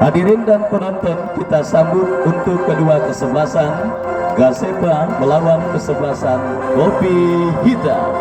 Hadirin dan penonton, kita sambut untuk kedua kesebelasan Gasepa melawan kesebelasan Kopi Hitam.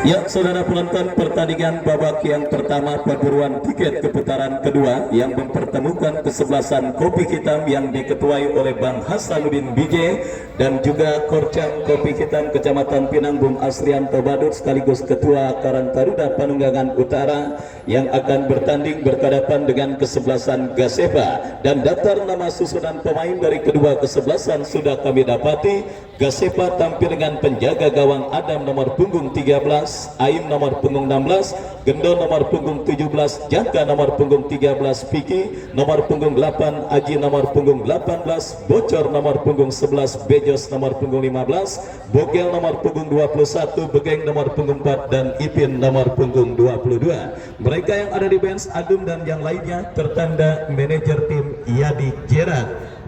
Ya, saudara penonton, pertandingan babak yang pertama perburuan tiket keputaran kedua yang mempertemukan kesebelasan Kopi Hitam yang diketuai oleh Bang Hasanuddin BJ dan juga Korcam Kopi Hitam Kecamatan Pinang Bung Asrianto Badut sekaligus Ketua Karang Taruna Panunggangan Utara yang akan bertanding berhadapan dengan kesebelasan Gasepa. Dan daftar nama susunan pemain dari kedua kesebelasan sudah kami dapati. Gasepa tampil dengan penjaga gawang Adam nomor punggung 13, Aim nomor punggung 16, Gendo nomor punggung 17, Jaka nomor punggung 13, Piki nomor punggung 8, Aji nomor punggung 18, Bocor nomor punggung 11, Bejos nomor punggung 15, Bogel nomor punggung 21, Begeng nomor punggung 4, dan Ipin nomor punggung 22. Mereka yang ada di bench Adum dan yang lainnya tertanda manajer tim Yadi Gerard.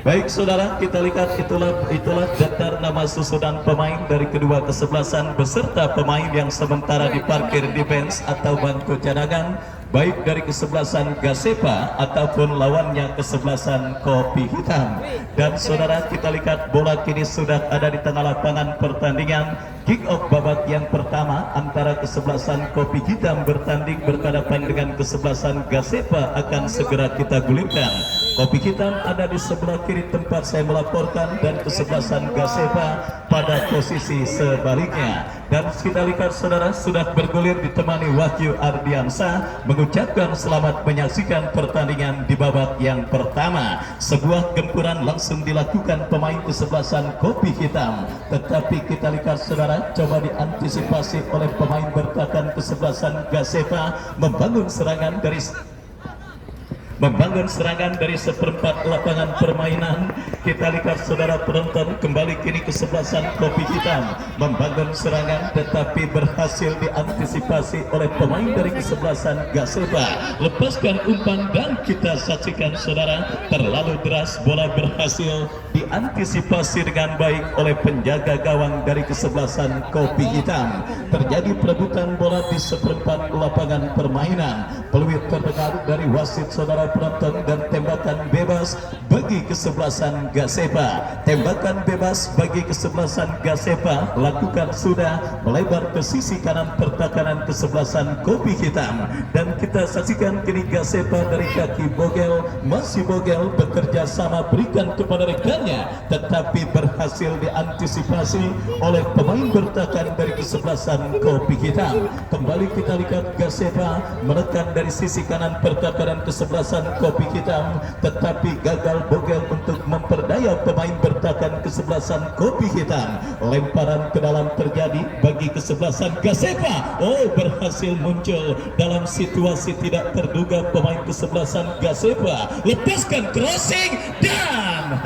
Baik saudara, kita lihat itulah daftar nama susunan pemain dari kedua kesebelasan beserta pemain yang sementara diparkir di bench atau bangku cadangan, baik dari kesebelasan Gasepa ataupun lawannya kesebelasan Kopi Hitam. Dan saudara, kita lihat bola kini sudah ada di tengah lapangan pertandingan. Kick off babak yang pertama antara kesebelasan Kopi Hitam bertanding berhadapan dengan kesebelasan Gasepa akan segera kita gulirkan. Kopi Hitam ada di sebelah kiri tempat saya melaporkan dan kesebelasan Gasepa pada posisi sebaliknya. Dan kita lihat saudara sudah bergulir ditemani Wahyu Ardiansa mengucapkan selamat menyaksikan pertandingan di babak yang pertama. Sebuah gempuran langsung dilakukan pemain kesebelasan Kopi Hitam, tetapi kita lihat saudara coba diantisipasi oleh pemain bertahan kesebelasan Gasepa membangun serangan dari seperempat lapangan permainan. Kita lihat saudara penonton, kembali kini kesebelasan Kopi Hitam membangun serangan tetapi berhasil diantisipasi oleh pemain dari kesebelasan Gasepa. Lepaskan umpan dan kita saksikan saudara, terlalu deras bola berhasil diantisipasi dengan baik oleh penjaga gawang dari kesebelasan Kopi Hitam. Terjadi perebutan bola di seperempat lapangan permainan. Peluit terdengar dari wasit saudara penonton dan tembakan bebas bagi kesebelasan Gasepa. Tembakan bebas bagi kesebelasan Gasepa lakukan sudah melebar ke sisi kanan pertahanan kesebelasan Kopi Hitam, dan kita saksikan kini Gasepa dari kaki Bogel, masih Bogel bekerja sama berikan kepada rekannya tetapi berhasil diantisipasi oleh pemain bertahan dari kesebelasan Kopi Hitam. Kembali kita lihat Gasepa menekan dari sisi kanan pertahanan kesebelasan Kopi Hitam tetapi gagal Bogel untuk memperdaya pemain bertahan kesebelasan Kopi Hitam. Lemparan ke dalam terjadi bagi kesebelasan Gasepa. Oh, berhasil muncul dalam situasi tidak terduga pemain kesebelasan Gasepa. Lepaskan crossing dan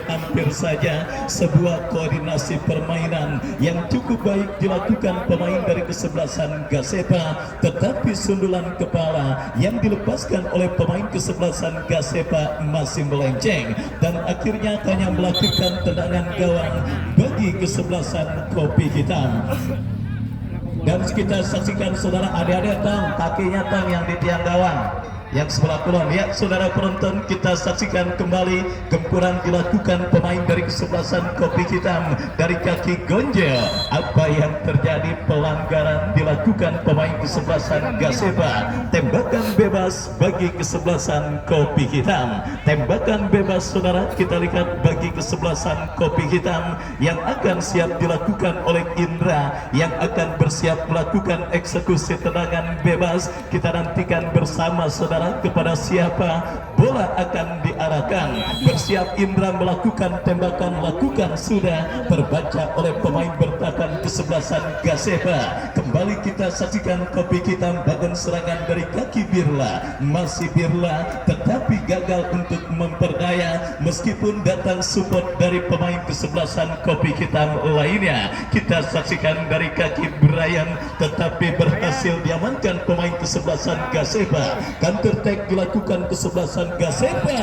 hampir saja sebuah koordinasi permainan yang cukup baik dilakukan pemain dari kesebelasan Gasepa, tetapi sundulan kepala yang dilepaskan oleh pemain kesebelasan Gasepa masih melenceng dan akhirnya hanya melakukan tendangan gawang bagi kesebelasan Kopi Hitam. Dan kita saksikan saudara, adik-adik tang kakinya tang yang di tiang gawang yang sebelah kulon. Ya saudara penonton, kita saksikan kembali gempuran dilakukan pemain dari kesebelasan Kopi Hitam dari kaki Gonjel. Apa yang terjadi? Pelanggaran dilakukan pemain kesebelasan Gasepa. Tembakan bebas bagi kesebelasan Kopi Hitam. Tembakan bebas saudara kita lihat bagi kesebelasan Kopi Hitam yang akan siap dilakukan oleh Indra yang akan bersiap melakukan eksekusi tendangan bebas. Kita nantikan bersama saudara kepada siapa bola akan diarahkan. Bersiap Indra melakukan tembakan, lakukan sudah, terbaca oleh pemain bertahan kesebelasan Gasepa. Kembali kita saksikan kopi hitam badan serangan dari kaki Birla. Masih Birla tetapi gagal untuk memperdaya meskipun datang support dari pemain kesebelasan kopi hitam lainnya. Kita saksikan dari kaki Brian tetapi berhasil diamankan pemain kesebelasan Gasepa. Counter attack dilakukan kesebelasan Gasepa.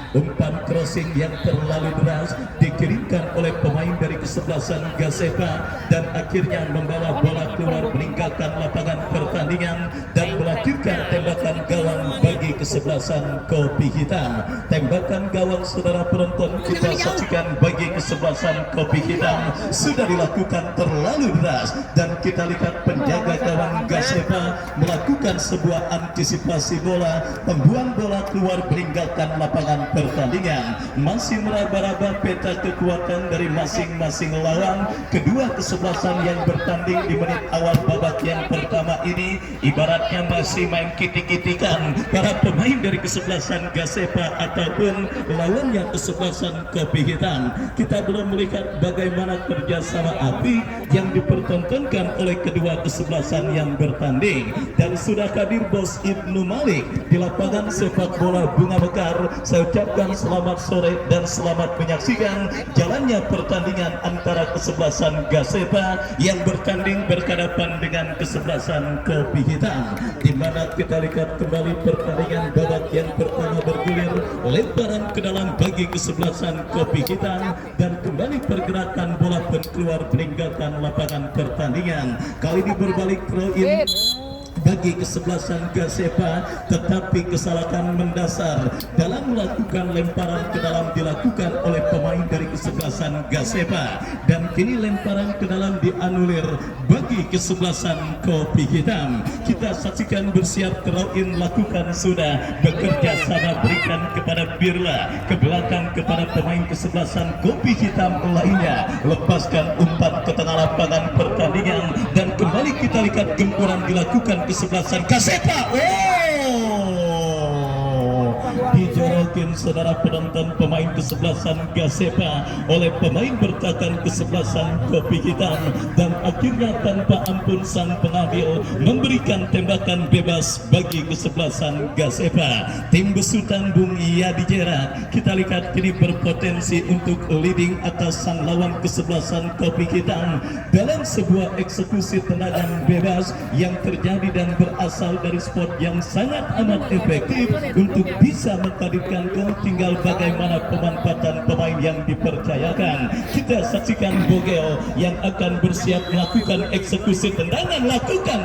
Umpan crossing yang terlalu deras dikirimkan oleh pemain dari kesebelasan Gasepa dan akhirnya membawa bola keluar meninggalkan lapangan pertandingan dan melahirkan tembakan gawang bagi kesebelasan kopi hitam. Tembakan gawang saudara penonton kita saksikan bagi kesebelasan kopi hitam sudah dilakukan terlalu deras dan kita lihat penjaga gawang Gasepa melakukan sebuah antisipasi bola, membuang bola keluar meninggalkan lapangan pertandingan. Masih meraba-raba peta kekuatan dari masing-masing lawan. Kedua kesebelasan yang bertanding di menit awal babak yang pertama ini ibaratnya masih main kitik-kitikan para pemain dari kesebelasan Gasepa ataupun lawannya kesebelasan kopi hitam. Kita belum melihat bagaimana kerjasama api yang dipertontonkan oleh kedua kesebelasan yang bertanding. Dan sudah hadir Bos Ibnu Malik di lapangan sepak bola Bunga Mekar. Saya ucapkan selamat sore dan selamat menyaksikan jalannya pertandingan antara kesebelasan Gasepa yang bertanding berhadapan dengan kesebelasan kopi hitam, di mana kita lihat kembali pertandingan babak yang pertama bergulir, lemparan ke dalam bagi kesebelasan kopi hitam dan kembali pergerakan bola pun keluar meninggalkan lapangan pertandingan. Kali ini berbalik throw in bagi kesebelasan Gasepa, tetapi kesalahan mendasar dalam melakukan lemparan ke dalam dilakukan oleh pemain dari kesebelasan Gasepa dan kini lemparan ke dalam dianulir bagi kesebelasan kopi hitam. Kita saksikan bersiap throw in lakukan sudah, bekerja sama berikan kepada Birla, ke belakang kepada pemain kesebelasan kopi hitam lainnya, lepaskan umpan ke tengah lapangan pertandingan dan kembali kita lihat gempuran dilakukan kesebelasan Gasepa. Dijorokin saudara penonton pemain kesebelasan Gasepa oleh pemain bertahan kesebelasan kopi hitam dan akhirnya tanpa ampun sang pengambil memberikan tembakan bebas bagi kesebelasan Gasepa. Tim besutan Bung Yadi Jera kita lihat kini berpotensi untuk leading atas sang lawan kesebelasan kopi hitam dalam sebuah eksekusi tendangan bebas yang terjadi dan berasal dari spot yang sangat amat efektif untuk bisa menghadirkan gol. Tinggal bagaimana pemanfaatan pemain yang dipercayakan. Kita saksikan Bogel yang akan bersiap melakukan eksekusi tendangan, lakukan,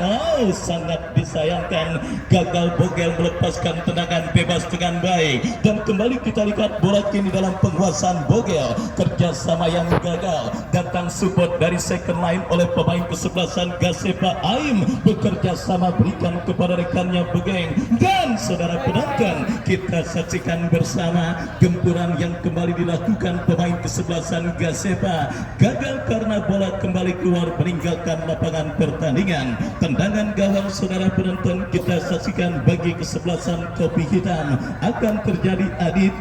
sangat disayangkan gagal Bogel melepaskan tendangan bebas dengan baik dan kembali kita lihat bola kini dalam penguasaan Bogel. Kerjasama yang gagal, datang support dari second line oleh pemain kesebelasan Gasepa. Aim bekerja sama berikan kepada rekannya Begeng dan saudara penonton kita saksikan bersama gempuran yang kembali dilakukan pemain kesebelasan Gasepa gagal karena bola kembali keluar meninggalkan lapangan pertandingan. Tendangan gawang saudara penonton kita saksikan bagi kesebelasan kopi hitam akan terjadi Adit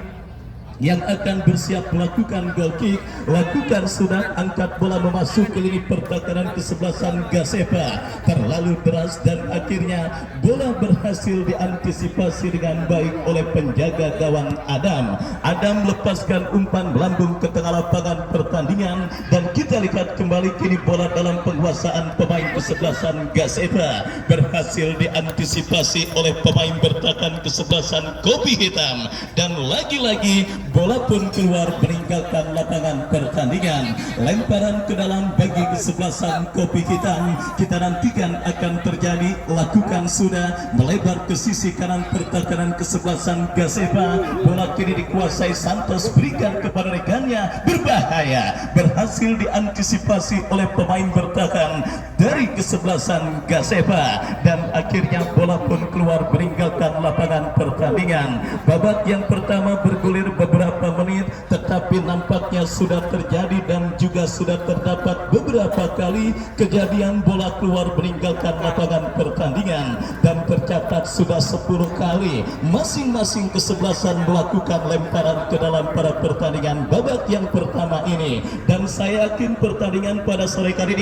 yang akan bersiap melakukan goal kick, lakukan sudah, angkat bola memasuki lini pertahanan kesebelasan Gasepa terlalu deras dan akhirnya bola berhasil diantisipasi dengan baik oleh penjaga gawang Adam. Adam lepaskan umpan melambung ke tengah lapangan pertandingan dan kita lihat kembali kini bola dalam penguasaan pemain kesebelasan Gasepa berhasil diantisipasi oleh pemain bertahan kesebelasan kopi hitam dan lagi-lagi bola pun keluar meninggalkan lapangan pertandingan. Lemparan ke dalam bagi kesebelasan kopi hitam kita nantikan akan terjadi, lakukan sudah, melebar ke sisi kanan pertahanan kesebelasan Gasepa. Bola kini dikuasai Santos, berikan kepada rekannya, berbahaya, berhasil diantisipasi oleh pemain bertahan dari kesebelasan Gasepa dan akhirnya bola pun keluar meninggalkan lapangan pertandingan. Babak yang pertama bergulir beberapa beberapa menit, tetapi nampaknya sudah terjadi dan juga sudah terdapat beberapa kali kejadian bola keluar meninggalkan lapangan pertandingan, dan tercatat sudah 10 kali masing-masing kesebelasan melakukan lemparan ke dalam pada pertandingan babak yang pertama ini. Dan saya yakin pertandingan pada sore kali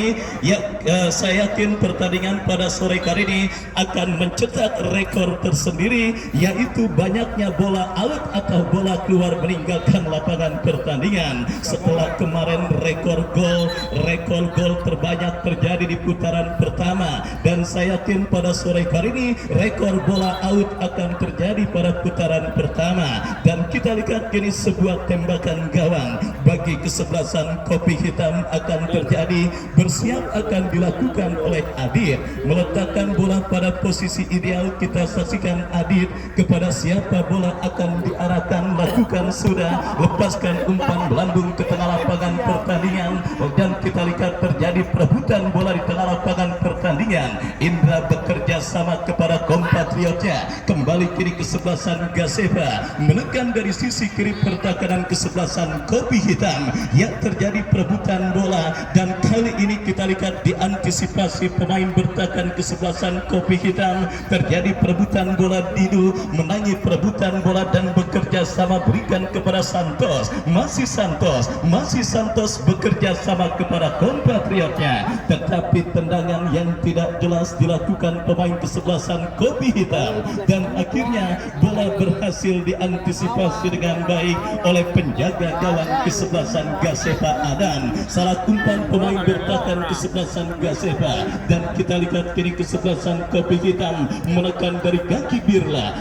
ini akan mencetak rekor tersendiri, yaitu banyaknya bola out atau bola keluar meninggalkan lapangan pertandingan. Setelah kemarin rekor gol terbanyak terjadi di putaran pertama, dan saya yakin pada sore kali ini rekor bola out akan terjadi pada putaran pertama. Dan kita lihat kini sebuah tembakan gawang bagi kesebelasan kopi hitam akan terjadi, bersiap akan dilakukan oleh Adit, meletakkan bola pada posisi ideal. Kita saksikan Adit kepada siapa bola akan diarahkan, lakukan sudah, lepaskan umpan melambung ke tengah lapangan pertandingan, dan kita lihat terjadi perebutan bola di tengah lapangan pertandingan. Indra bekerja sama kepada kompatriotnya, kembali kiri kesebelasan Gaseba, menekan dari sisi kiri pertahanan kesebelasan kopi hitam, yang terjadi perebutan bola, dan kali ini kita lihat diantisipasi pemain bertahan kesebelasan kopi hitam, terjadi perebutan bola. Didu menangi perebutan bola dan bekerja sama berikan kepada Santos, masih Santos bekerja sama kepada kompatriotnya, tetapi tendangan yang tidak jelas dilakukan pemain kesebelasan kopi hitam, dan akhirnya bola berhasil diantisipasi dengan baik oleh penjaga gawang kesebelasan Gaseba Adam. Salah umpan pemain bertahan kesebelasan Gaseba, dan kita lihat kini kesebelasan kopi hitam menekan dari kaki Birla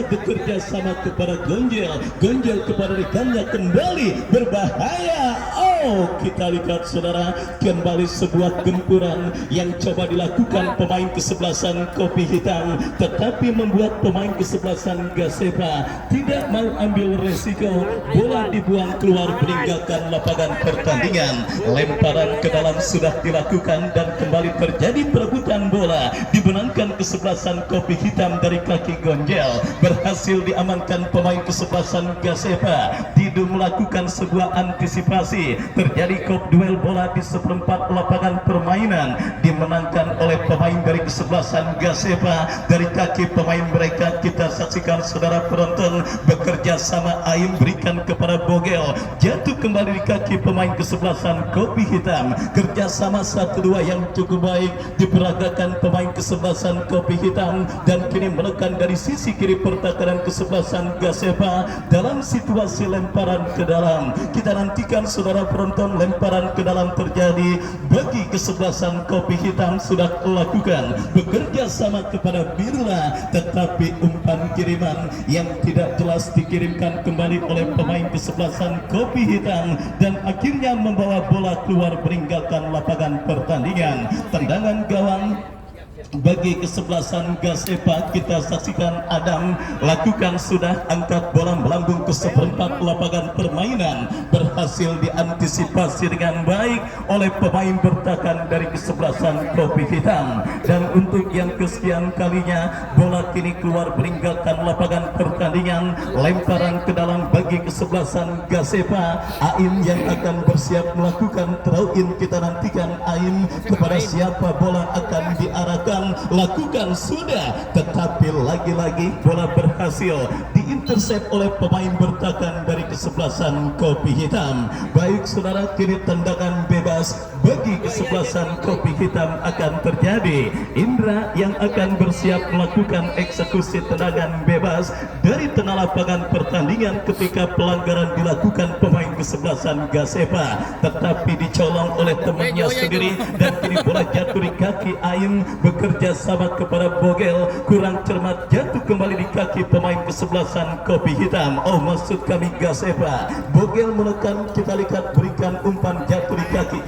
bekerja sama kepada Gonjel kepada rekannya, kembali berbahaya. Kita lihat saudara, kembali sebuah gempuran yang coba dilakukan pemain kesebelasan kopi hitam, tetapi membuat pemain kesebelasan Gaseba tidak mau ambil resiko. Bola dibuang keluar meninggalkan lapangan pertandingan. Lemparan ke dalam sudah dilakukan, dan kembali terjadi perebutan bola, dimenangkan kesebelasan kopi hitam dari kaki Gonjel, berhasil diamankan pemain kesebelasan Gaseba. Didu melakukan sebuah antisipasi, terjadi kop duel bola di seperempat lapangan permainan, dimenangkan oleh pemain dari kesebelasan Gaseba dari kaki pemain mereka. Kita saksikan saudara penonton, bekerja sama Aim berikan kepada Bogel, jatuh kembali di kaki pemain kesebelasan kopi hitam. Kerjasama 1-2 yang cukup baik diperagakan pemain kesebelasan kopi hitam, dan kini menekan dari sisi kiri pertahanan kesebelasan Gaseba dalam situasi lemparan ke dalam. Kita nantikan saudara penonton, lemparan ke dalam terjadi bagi kesebelasan kopi hitam sudah lakukan, bekerja sama kepada Birla, tetapi umpan kiriman yang tidak jelas dikirimkan kembali oleh pemain kesebelasan kopi hitam, dan akhirnya membawa bola keluar meninggalkan lapangan pertandingan. Tendangan gawang bagi kesebelasan Gaseba, kita saksikan Adam lakukan sudah, angkat bola melambung ke seperempat lapangan permainan, berhasil diantisipasi dengan baik oleh pemain bertahan dari kesebelasan kopi hitam, dan untuk yang kesekian kalinya bola kini keluar meninggalkan lapangan pertandingan. Lemparan ke dalam bagi kesebelasan Gaseba, Aim yang akan bersiap melakukan throw-in. Kita nantikan Aim kepada siapa bola akan diarahkan, lakukan sudah, tetapi lagi-lagi bola berhasil diintersep oleh pemain bertahan dari kesebelasan kopi hitam. Baik saudara, kini tendangan bebas bagi kesebelasan kopi hitam akan terjadi. Indra yang akan bersiap melakukan eksekusi tendangan bebas dari tengah lapangan pertandingan ketika pelanggaran dilakukan pemain kesebelasan Gaseba, tetapi dicolong oleh temannya sendiri, dan kini bola jatuh di kaki Aim, bekerja sama kepada Bogel, kurang cermat, jatuh kembali di kaki pemain kesebelasan kopi hitam. Maksud kami Gaseba. Bogel menekan, kita lihat berikan umpan, jatuh di kaki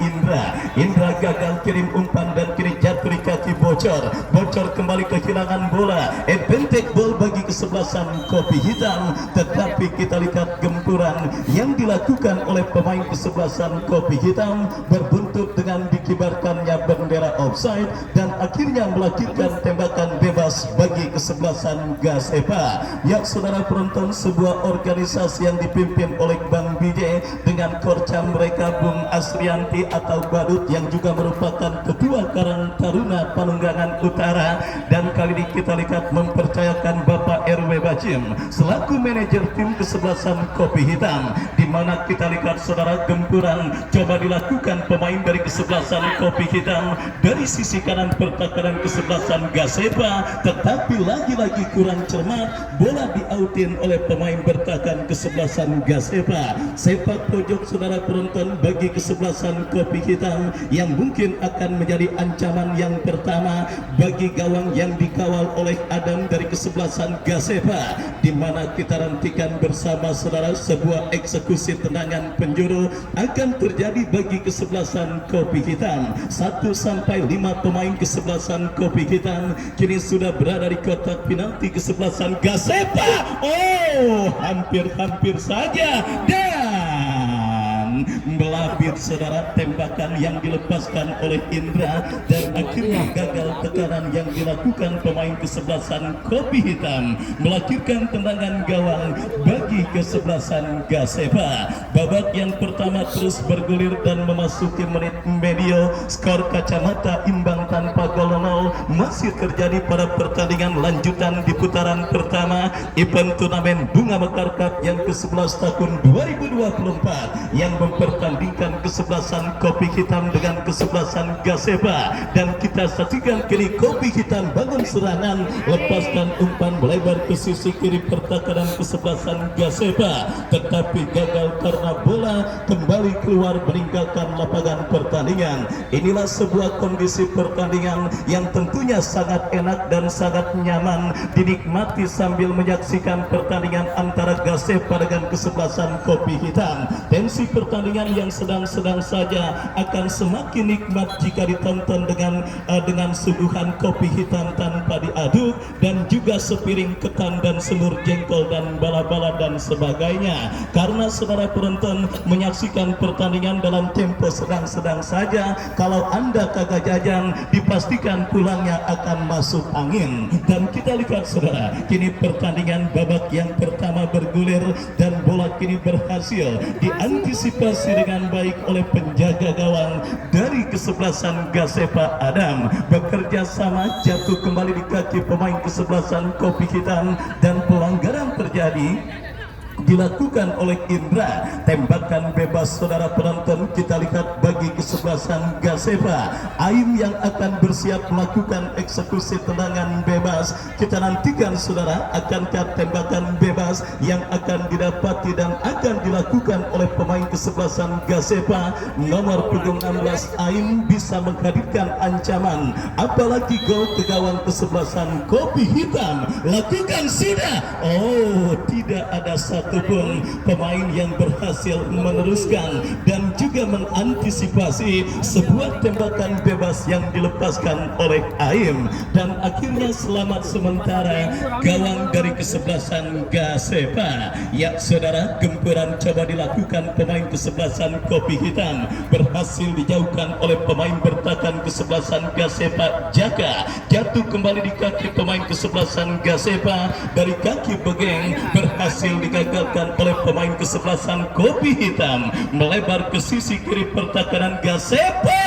Indra gagal kirim umpan, dan kini jatuh di kaki Bocor kembali kehilangan bola. Advantage ball bagi kesebelasan kopi hitam, tetapi kita lihat gempuran yang dilakukan oleh pemain kesebelasan kopi hitam berbuntut dengan dikibarkannya bendera offside dan akhirnya melahirkan tembakan bebas bagi kesebelasan Gasepa. Ya saudara penonton, sebuah organisasi yang dipimpin oleh Bang BJ dengan korca mereka Bung Asrianti atau Badut yang juga merupakan ketua Karang Taruna Panunggangan Utara, dan kali ini kita lihat mempercayakan Bapak RW Bacim selaku manajer tim kesebelasan kopi hitam, di mana kita lihat saudara gempuran coba dilakukan pemain dari kesebelasan kopi hitam dari sisi kanan pertahanan kesebelasan Gasepa, tetapi lagi-lagi kurang cermat, bola diautin oleh pemain bertahan kesebelasan Gasepa. Sepak pojok saudara penonton bagi kesebelasan kopi hitam yang mungkin akan menjadi ancaman yang pertama bagi gawang yang dikawal oleh Adam dari kesebelasan Gasepa, di mana kita nantikan bersama saudara sebuah eksekusi tendangan penjuru akan terjadi bagi kesebelasan kopi hitam. 1 sampai 5 pemain kesebelasan kopi hitam kini sudah berada di kotak penalti kesebelasan Gasepa. Oh, hampir-hampir saja dan melabir saudara tembakan yang dilepaskan oleh Indra dan akhirnya gagal tekanan yang dilakukan pemain kesebelasan kopi hitam melahirkan tendangan gawang bagi kesebelasan Gasepa. Babak yang pertama terus bergulir dan memasuki menit medio, skor kacamata imbang tanpa gol 0 masih terjadi pada pertandingan lanjutan di putaran pertama event turnamen Bunga Mekar Cup yang ke-11 tahun 2024 yang mempertandingkan kesebelasan kopi hitam dengan kesebelasan Gasepa, dan kita saksikan kini kopi hitam bangun serangan, lepaskan umpan melebar ke sisi kiri pertahanan kesebelasan Gasepa, tetapi gagal karena bola kembali keluar meninggalkan lapangan pertandingan. Inilah sebuah kondisi pertandingan yang tentunya sangat enak dan sangat nyaman dinikmati sambil menyaksikan pertandingan antara Gasepa dengan kesebelasan kopi hitam. Tensi pertandingan yang sedang-sedang saja akan semakin nikmat jika ditonton dengan suguhan kopi hitam tanpa diaduk dan juga sepiring ketan dan semur jengkol dan bala-bala dan sebagainya. Karena saudara penonton menyaksikan pertandingan dalam tempo sedang-sedang saja, kalau Anda kagak jajan dipastikan pulangnya akan masuk angin. Dan kita lihat saudara, kini pertandingan babak yang pertama bergulir dan bola kini berhasil diantisipasi dengan baik oleh penjaga gawang dari kesebelasan Gasepa Adam. Bekerja sama jatuh kembali di kaki pemain kesebelasan kopi hitam dan pelanggaran terjadi dilakukan oleh Indra. Tembakan bebas saudara penonton kita lihat bagi kesebelasan Gasepa. Aim yang akan bersiap melakukan eksekusi tendangan bebas. Kita nantikan saudara akankah tembakan bebas yang akan didapati dan akan dilakukan oleh pemain kesebelasan Gasepa nomor punggung 16 Aim bisa menghadirkan ancaman, apalagi gol ke gawang kesebelasan kopi hitam. Lakukan sida. Oh, tidak ada satupun pemain yang berhasil meneruskan dan juga mengantisipasi sebuah tembakan bebas yang dilepaskan oleh Aim, dan akhirnya selamat sementara gawang dari kesebelasan Gasepa. Ya saudara, gempuran coba dilakukan pemain kesebelasan kopi hitam berhasil dijauhkan oleh pemain bertahan kesebelasan Gasepa. Jaka jatuh kembali di kaki pemain kesebelasan Gasepa, dari kaki begeng berhasil digagalkan oleh pemain kesebelasan kopi hitam, melebar ke sisi kiri pertahanan Gasepa.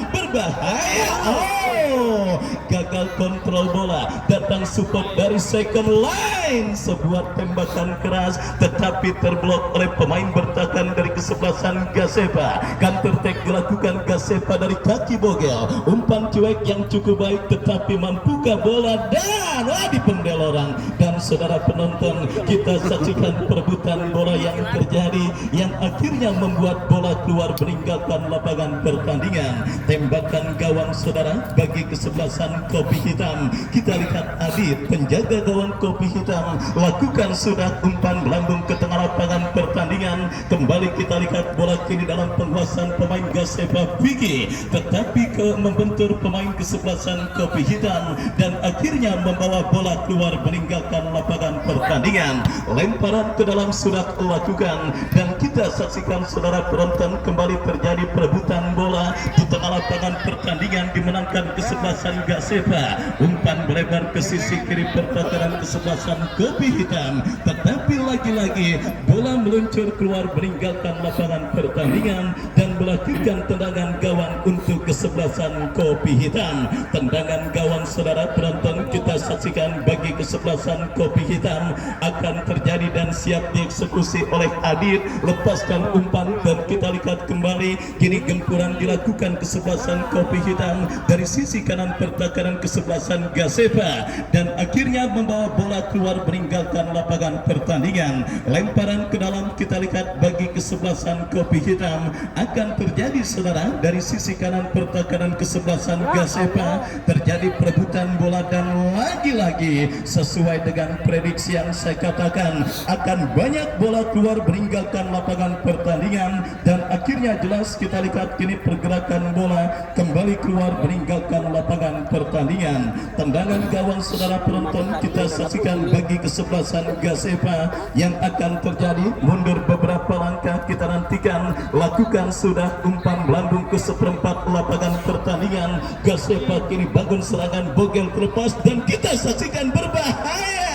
Berbahaya. Oh, gagal kontrol bola, datang support dari second line, sebuah tembakan keras tetapi terblok oleh pemain bertahan dari kesebelasan Gasepa. Counter attack dilakukan Gasepa dari kaki bogel, umpan cuek yang cukup baik tetapi mampukah bola dan di pendel orang. Dan saudara penonton, kita saksikan perebutan bola yang terjadi yang akhirnya membuat bola keluar meninggalkan lapangan pertandingan. Tembakan gawang saudara bagi kesebelasan Kopi Hitam. Kita lihat Adit, penjaga gawang Kopi Hitam, lakukan sudah umpan melambung ke tengah lapangan pertandingan. Kembali kita lihat bola kini dalam penguasaan pemain Gasepa Vicky, tetapi membentur pemain kesebelasan Kopi Hitam dan akhirnya membawa bola keluar meninggalkan lapangan pertandingan. Lemparan ke dalam sudah lakukan dan kita saksikan saudara penonton, kembali terjadi perebutan bola di tengah lapangan pertandingan dimenangkan kesebelasan Gasepa. Umpan melebar ke sisi kiri pertahanan kesebelasan Kopi Hitam, tetapi lagi-lagi bola meluncur keluar meninggalkan lapangan pertandingan dan melakukan tendangan gawang untuk kesebelasan Kopi Hitam. Tendangan gawang saudara penonton kita saksikan bagi kesebelasan Kopi Hitam akan terjadi dan siap dieksekusi oleh Adit. Lepaskan umpan dan kita lihat kembali kini gempuran dilakukan kesebelasan Kopi Hitam dari sisi kanan pertahanan kesebelasan Gasepa dan akhirnya membawa bola keluar meninggalkan lapangan pertandingan. Lemparan ke dalam kita lihat bagi kesebelasan Kopi Hitam akan terjadi saudara dari sisi kanan pertahanan kesebelasan Gasepa. Terjadi perebutan bola dan lagi-lagi sesuai dengan prediksi yang saya katakan akan banyak bola keluar meninggalkan lapangan pertandingan dan akhirnya jelas kita lihat kini pergerakan bola kembali keluar meninggalkan lapangan pertandingan. Tendangan gawang saudara penonton kita saksikan bagi kesebelasan Gasepa yang akan terjadi. Mundur beberapa langkah kita nantikan, lakukan sudah umpan melambung ke seperempat lapangan pertandingan. Gasepa kini bangun serangan, bogel terlepas dan kita saksikan berbahaya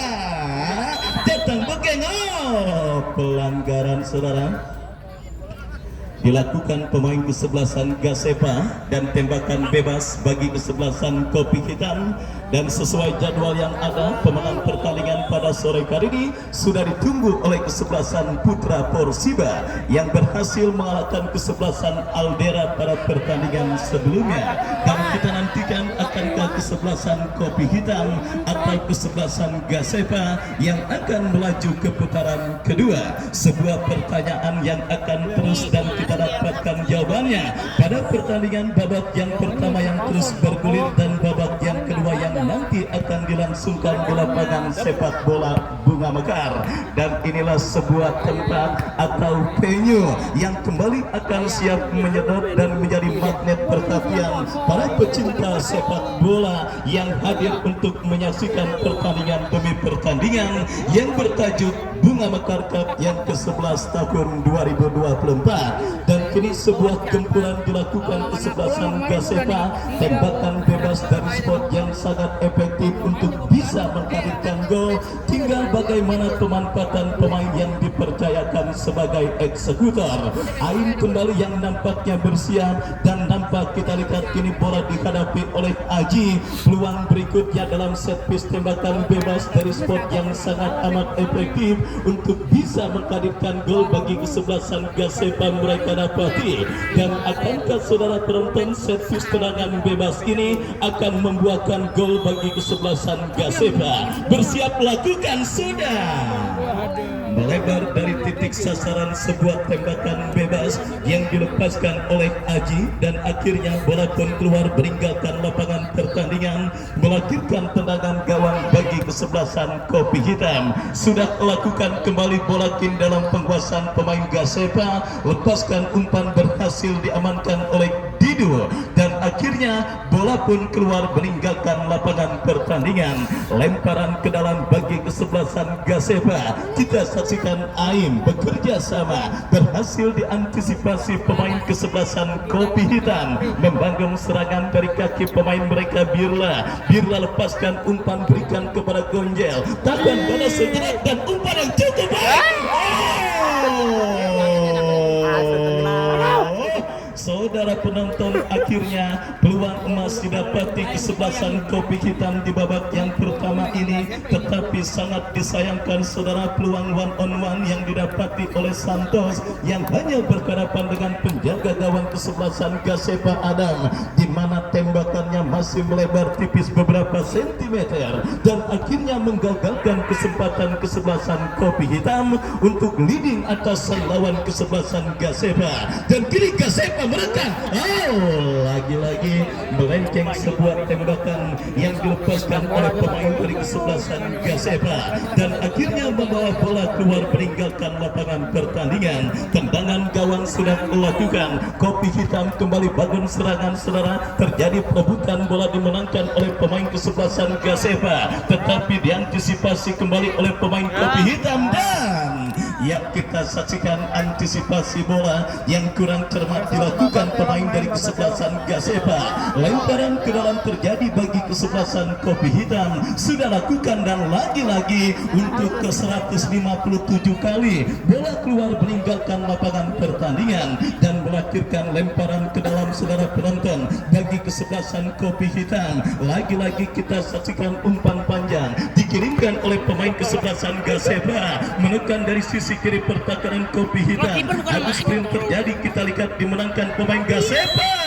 datang bogeng. Pelanggaran saudara dilakukan pemain kesebelasan Gasepa dan tembakan bebas bagi kesebelasan Kopi Hitam. Dan sesuai jadwal yang ada, pemenang pertandingan pada sore hari ini sudah ditunggu oleh kesebelasan Putra Porsiba yang berhasil mengalahkan kesebelasan Aldera pada pertandingan sebelumnya. Dan kita nantikan akankah kesebelasan Kopi Hitam atau kesebelasan Gasepa yang akan melaju ke putaran kedua. Sebuah pertanyaan yang akan terus dan kita dapatkan jawabannya pada pertandingan babak yang pertama yang terus bergulir dan babak yang kedua yang nanti akan dilangsungkan di lapangan sepak bola Bunga Mekar. Dan inilah sebuah tempat atau venue yang kembali akan siap menyedot dan menjadi magnet perhatian para pecinta sepak bola yang hadir untuk menyaksikan pertandingan demi pertandingan yang bertajuk Bunga Mekar Cup yang ke-11 tahun 2024. Dan kini sebuah gempuran dilakukan kesebelasan Gasepa, tembakan bebas dari spot yang sangat efektif untuk bisa menghadirkan gol. Tinggal bagaimana pemanfaatan pemain yang dipercayakan sebagai eksekutor. Ain kembali yang nampaknya bersiap dan nampak kita lihat kini bola dihadapi oleh Aji. Peluang berikutnya dalam set piece tembakan bebas dari spot yang sangat amat efektif untuk bisa menghadirkan gol bagi kesebelasan Gasepa mereka dapati. Dan akankah saudara penonton set piece tendangan bebas ini akan membuahkan gol bagi kesebelasan Gasepa? Bersiap lakukan sudah. Melebar dari titik sasaran sebuah tembakan bebas yang dilepaskan oleh Aji dan akhirnya bola pun keluar meninggalkan lapangan pertandingan, melahirkan tendangan gawang bagi kesebelasan Kopi Hitam. Sudah lakukan kembali bola kini dalam penguasaan pemain Gasepa, lepaskan umpan berhasil diamankan oleh Dido dan akhirnya bola pun keluar meninggalkan lapangan pertandingan. Lemparan ke dalam bagi kesebelasan Gasepa. Kita saksikan Aim bekerja sama, berhasil diantisipasi pemain kesebelasan Kopi Hitam, membangun serangan dari kaki pemain mereka Birla. Birla lepaskan umpan, berikan kepada Gonjel, tahan pada sejenak dan umpan yang cukup baik. Saudara penonton, akhirnya peluang emas didapati kesebelasan Kopi Hitam di babak yang pertama ini, tetapi sangat disayangkan saudara peluang one on one yang didapati oleh Santos yang hanya berhadapan dengan penjaga gawang kesebelasan Gasepa Adam, di mana tembakannya masih melebar tipis beberapa sentimeter dan akhirnya menggagalkan kesempatan kesebelasan Kopi Hitam untuk leading atas lawan kesebelasan Gasepa. Dan kini Gasepa menekan. Lagi-lagi melenceng sebuah tembakan yang dilepaskan oleh pemain dari kesebelasan Gasepa dan akhirnya membawa bola keluar meninggalkan lapangan pertandingan. Tendangan gawang sudah dilakukan. Kopi Hitam kembali bangun serangan, saudara. Terjadi perebutan bola dimenangkan oleh pemain kesebelasan Gasepa, tetapi diantisipasi kembali oleh pemain Kopi Hitam dan ya kita saksikan antisipasi bola yang kurang cermat dilakukan pemain dari kesebelasan Gasepa. Lemparan ke dalam terjadi bagi kesebelasan Kopi Hitam sudah lakukan dan lagi-lagi untuk ke 157 kali bola keluar meninggalkan lapangan pertandingan dan melahirkan lemparan ke dalam, saudara penonton, bagi kesebelasan Kopi Hitam. Lagi-lagi kita saksikan umpan panjang dikirimkan oleh pemain kesebelasan Gasepa menekan dari sisi kiri pertahanan Kopi Hitam. Agus sprint terjadi, kita lihat dimenangkan pemain Gasepa.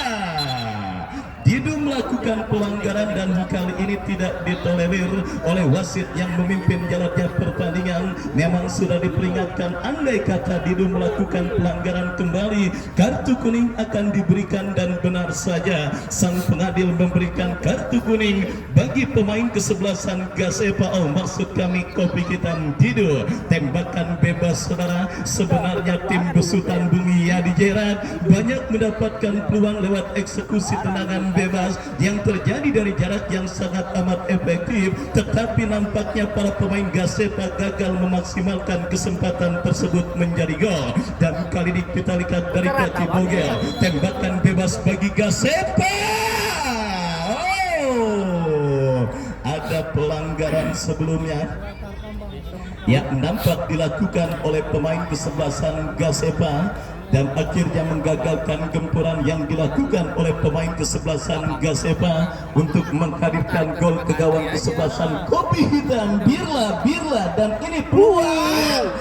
Didu melakukan pelanggaran dan kali ini tidak ditolerir oleh wasit yang memimpin jalannya pertandingan. Memang sudah diperingatkan, andai kata Didu melakukan pelanggaran kembali, kartu kuning akan diberikan dan benar saja sang pengadil memberikan kartu kuning bagi pemain kesebelasan Gasepa. Maksud kami Kopi Hitam Didu. Tembakan bebas, saudara. Sebenarnya tim besutan Bumi Yadi Jerat banyak mendapatkan peluang lewat eksekusi tendangan bebas yang terjadi dari jarak yang sangat amat efektif, tetapi nampaknya para pemain Gasepa gagal memaksimalkan kesempatan tersebut menjadi gol. Dan kali ini kita lihat dari kaki Bogel, tembakan bebas bagi Gasepa. Ada pelanggaran sebelumnya yang nampak dilakukan oleh pemain kesebelasan Gasepa dan akhirnya menggagalkan gempuran yang dilakukan oleh pemain kesebelasan Gasepa untuk menghadirkan gol ke gawang kesebelasan Kopi Hitam. Birla dan ini peluang.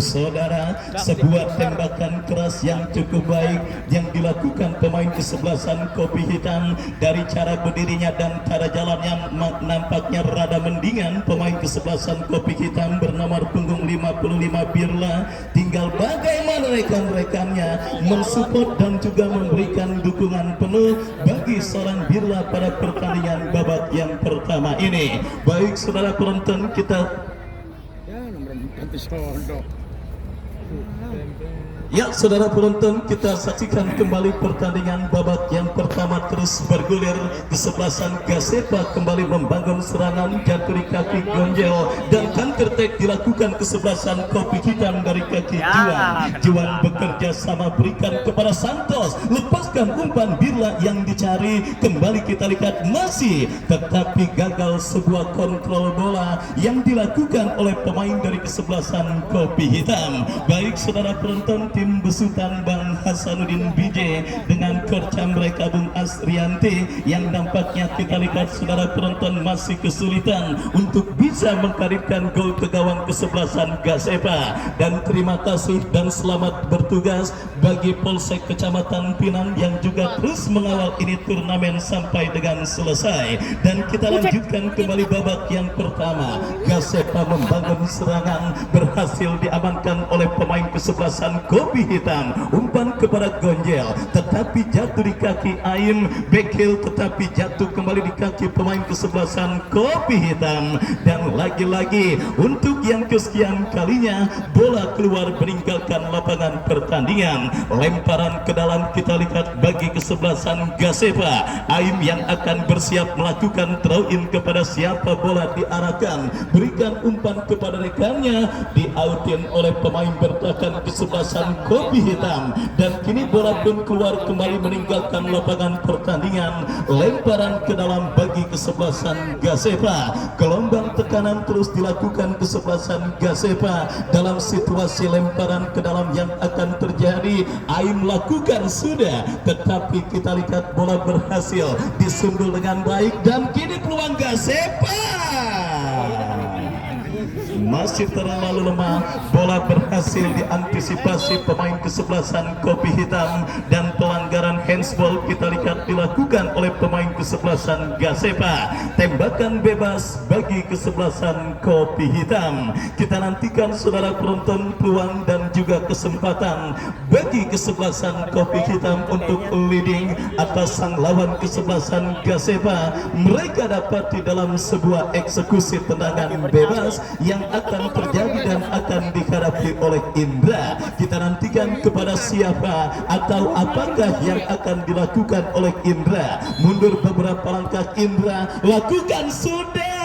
Saudara, sebuah tembakan keras yang cukup baik yang dilakukan pemain kesebelasan Kopi Hitam. Dari cara berdirinya dan cara jalannya nampaknya rada mendingan pemain kesebelasan Kopi Hitam bernomor punggung 55 Birla. Tinggal bagaimana rekan-rekannya mensupport dan juga memberikan dukungan penuh bagi seorang Birla pada pertandingan babak yang pertama ini. Baik saudara penonton, kita ya, saudara penonton, kita saksikan kembali pertandingan babak yang pertama terus bergulir. Kesebelasan Gasepa kembali membangun serangan, jatuh di kaki Gonjel dan counter attack dilakukan kesebelasan Kopi Hitam dari kaki Juan bekerja sama berikan kepada Santos, lepaskan umpan Birla yang dicari. Kembali kita lihat masih tetapi gagal sebuah kontrol bola yang dilakukan oleh pemain dari kesebelasan Kopi Hitam. Baik saudara penonton, tim besutan Bang Hasanuddin BJ dengan kerja mereka Bung Asrianti yang nampaknya kita lihat saudara penonton masih kesulitan untuk bisa mengkaritkan gol ke gawang kesebelasan Gasepa. Dan terima kasih dan selamat bertugas bagi Polsek Kecamatan Pinang yang juga terus mengawal ini turnamen sampai dengan selesai. Dan kita lanjutkan kembali babak yang pertama. Gasepa membangun serangan, berhasil diamankan oleh pemain kesebelasan Kopi Hitam. Umpan kepada Gonjel tetapi jatuh di kaki Aim Bekil, tetapi jatuh kembali di kaki pemain kesebelasan Kopi Hitam. Dan lagi-lagi untuk yang kesekian kalinya bola keluar meninggalkan lapangan pertandingan. Lemparan ke dalam kita lihat bagi kesebelasan Gasepa. Aim yang akan bersiap melakukan throw in kepada siapa bola diarahkan, berikan umpan kepada rekannya, diautin oleh pemain bertahan kesebelasan Kopi Hitam. Dan kini bola pun keluar kembali meninggalkan lapangan pertandingan. Lemparan ke dalam bagi kesebelasan Gasepa. Gelombang tekanan terus dilakukan kesebelasan Gasepa dalam situasi lemparan ke dalam yang akan terjadi. Aim lakukan sudah, tetapi kita lihat bola berhasil disundul dengan baik dan kini peluang Gasepa masih terlalu lemah. Bola berhasil diantisipasi pemain kesebelasan Kopi Hitam dan pelanggaran hands baseball kita lihat dilakukan oleh pemain kesebelasan Gasepa. Tembakan bebas bagi kesebelasan Kopi Hitam. Kita nantikan saudara penonton peluang dan juga kesempatan bagi kesebelasan Kopi Hitam untuk leading atas sang lawan kesebelasan Gasepa. Mereka dapat di dalam sebuah eksekusi tendangan bebas yang akan terjadi dan akan dihadapi oleh Indra. Kita nantikan kepada siapa atau apakah yang akan dilakukan oleh Indra. Mundur beberapa langkah Indra, lakukan sudah.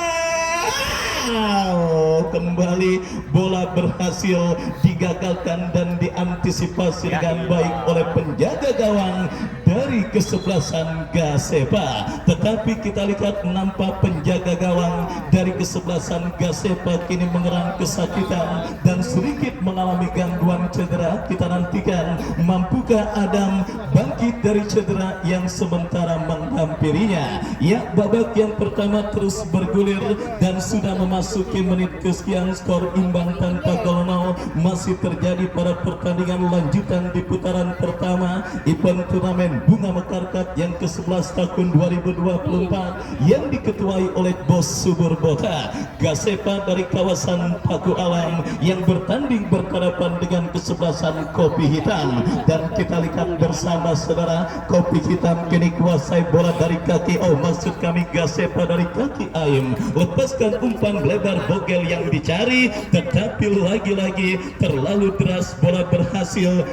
Kembali bola berhasil digagalkan dan diantisipasi dengan baik oleh penjaga gawang dari kesebelasan Gasepa. Tetapi kita lihat nampak penjaga gawang dari kesebelasan Gasepa kini mengerang kesakitan dan sedikit mengalami gangguan cedera. Kita nantikan mampukah Adam bangkit dari cedera yang sementara menghampirinya. Ya, babak yang pertama terus bergulir dan sudah memasuki menit kesekian, skor imbang tanpa gol nol masih terjadi pada pertandingan lanjutan di putaran pertama event turnamen Bunga Mekar Cup yang ke-11 tahun 2024 yang diketuai oleh Bos Subur Bota. Gasepa dari kawasan Paku Alam yang bertanding berhadapan dengan kesebelasan Kopi Hitam. Dan kita lihat bersama saudara, Kopi Hitam kini kuasai bola dari kaki, maksud kami Gasepa dari kaki Aim, lepaskan umpan lebar bogel yang dicari, tetapi lagi-lagi terlalu deras bola berhasil.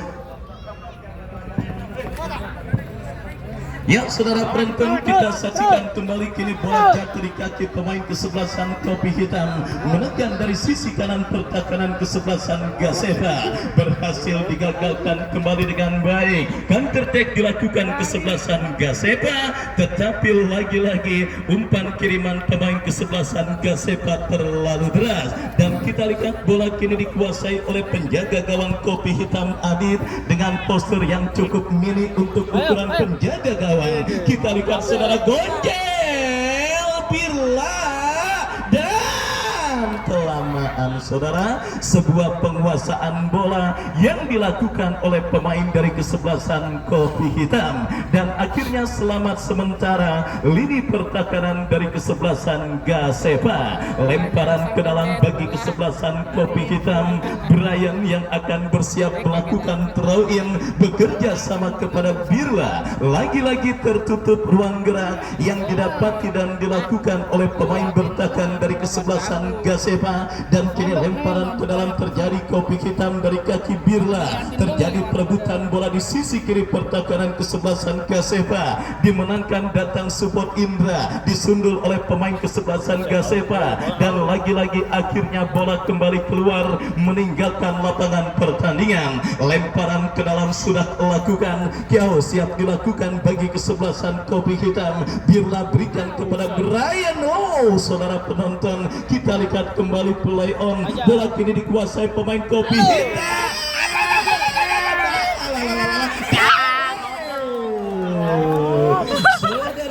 Ya, saudara penonton, kita saksikan kembali kini bola jatuh di kaki pemain kesebelasan Kopi Hitam, menekan dari sisi kanan pertahanan kesebelasan Gasepa, berhasil digagalkan kembali dengan baik. Counter attack dilakukan kesebelasan Gasepa, tetapi lagi-lagi umpan kiriman pemain kesebelasan Gasepa terlalu deras. Dan kita lihat bola kini dikuasai oleh penjaga gawang Kopi Hitam Adit dengan postur yang cukup mini untuk ukuran penjaga gawang. Kita lihat saudara, gonjel Birla dan kelamaan saudara, sebuah penguasaan bola yang dilakukan oleh pemain dari kesebelasan Kopi Hitam, dan akhirnya selamat sementara lini pertahanan dari kesebelasan Gasepa. Lemparan ke dalam bagi kesebelasan Kopi Hitam, Brian yang akan bersiap melakukan throw in bekerja sama kepada Birla. Lagi-lagi tertutup ruang gerak yang didapati dan dilakukan oleh pemain bertahan dari kesebelasan Gasepa, dan kini lemparan ke dalam terjadi Kopi Hitam dari kaki Birla. Terjadi perebutan bola di sisi kiri pertahanan kesebelasan Gasepa, dimenangkan datang support Indra, disundul oleh pemain kesebelasan Gasepa, dan lagi-lagi akhirnya bola kembali keluar meninggalkan lapangan pertandingan. Lemparan ke dalam sudah lakukan, jauh siap dilakukan bagi kesebelasan Kopi Hitam. Birla berikan kepada Brian. Saudara penonton, kita lihat kembali play on, bola kini dikuasai pemain Kopi Hitam.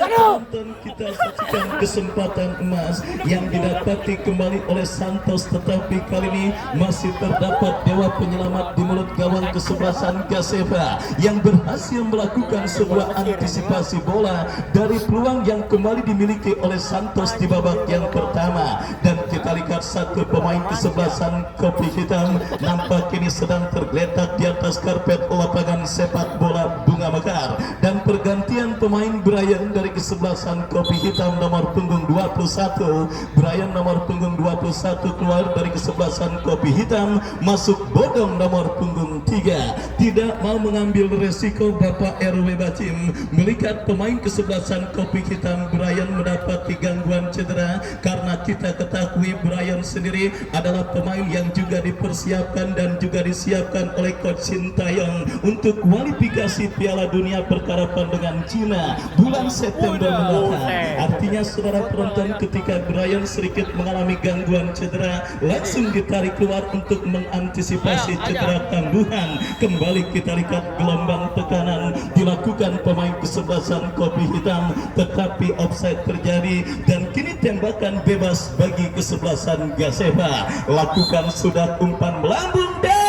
Penonton, kita saksikan kesempatan emas yang didapati kembali oleh Santos, tetapi kali ini masih terdapat dewa penyelamat di mulut gawang kesebelasan Gasepa yang berhasil melakukan sebuah antisipasi bola dari peluang yang kembali dimiliki oleh Santos di babak yang pertama. Dan kita lihat satu pemain kesebelasan Kopi Hitam nampak kini sedang tergeletak di atas karpet lapangan sepak bola Bunga Mekar, dan pergantian pemain Brian dari kesebelasan Kopi Hitam nomor punggung 21. Brian nomor punggung 21 keluar dari kesebelasan Kopi Hitam, masuk Bodong nomor punggung 3. Tidak mau mengambil resiko Bapak RW Bacim melihat pemain kesebelasan Kopi Hitam Brian mendapati gangguan cedera, karena kita ketahui Brian sendiri adalah pemain yang juga dipersiapkan dan juga disiapkan oleh Coach Sintayong untuk kualifikasi Piala Dunia perkarapan dengan Cina bulan September mendatang. Artinya saudara penonton, ketika Brian sedikit mengalami gangguan cedera, langsung ditarik keluar untuk mengantisipasi cedera tangguhan. Kembali kita lihat gelombang tekanan dilakukan pemain kesebelasan Kopi Hitam, tetapi offside terjadi dan kini tembakan bebas bagi kesebelasan Gasepa. Lakukan sudah umpan melambung dan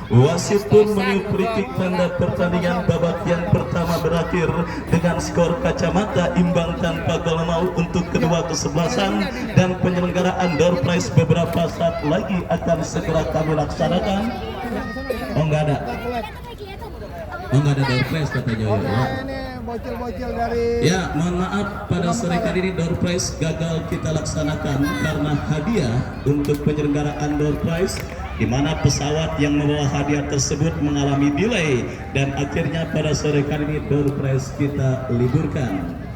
Wasit pun meniup free tanda pertandingan babak yang pertama berakhir dengan skor kacamata imbang tanpa gol mau untuk kedua kesebelasan, dan penyelenggaraan door prize beberapa saat lagi akan segera kami laksanakan. Oh enggak ada door prize katanya ya. Bocil-bocil dari Ya, mohon maaf pada sore kali ini door prize gagal kita laksanakan karena hadiah untuk penyelenggaraan door prize, di mana pesawat yang membawa hadiah tersebut mengalami delay dan akhirnya pada sore kali ini door prize kita liburkan.